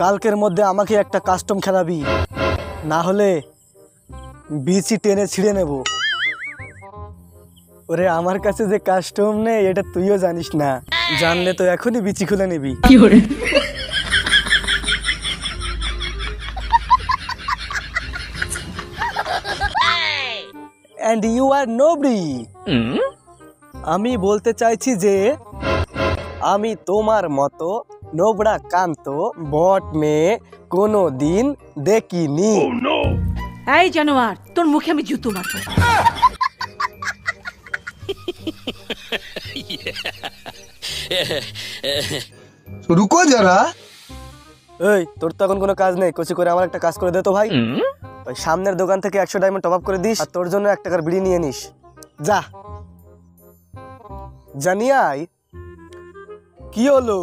কালকের মধ্যে আমাকে একটা কাস্টম খেলাবি, না হলে বিচি টেনে ছিঁড়ে নেব। ওরে আমার কাছে যে কাস্টম নেই এটা তুইও জানিস না, জানলে তো এখনই বিচি খুলে নিবি। And you are nobody. আমি বলতে চাইছি যে আমি তোমার মতো নোবড়া কান্ত বট মেয়ে কোনো দিন দেখিনি। এই জানোয়ার, তোর মুখে আমি জুতো মারবো। रुको जरा। এই তোর তো এখন কোনো কাজ নেই, কচি করে আমার একটা কাজ করে দে তো ভাই। ওই সামনের দোকান থেকে 100 ডায়মন্ড টপ আপ করে দিস, আর তোর জন্য 1 টাকার বিড়ি নিয়ে নিস। যা জানিয়ে আয়। কি হলো?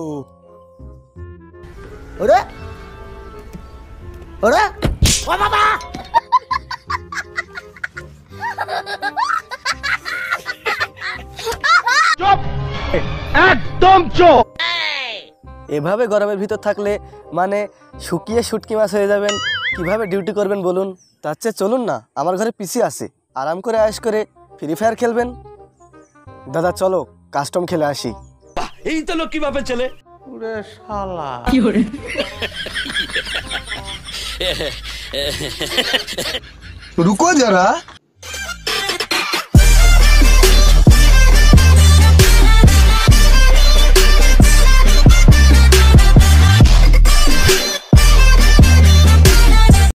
ওরে ওরে ও বাবা, একদম চুপ। এভাবে গরমের ভিতর থাকলে মানে শুকিয়ে শুটকি মাছ হয়ে যাবেন, কিভাবে ডিউটি করবেন বলুন? তার চেয়ে চলুন না, আমার ঘরে পিসি আছে, আরাম করে আয়েশ করে ফ্রি ফায়ার খেলবেন। দাদা চলো কাস্টম খেলে আসি। এই তো লোক কিভাবে চলে। ওরে শালা। रुको जरा।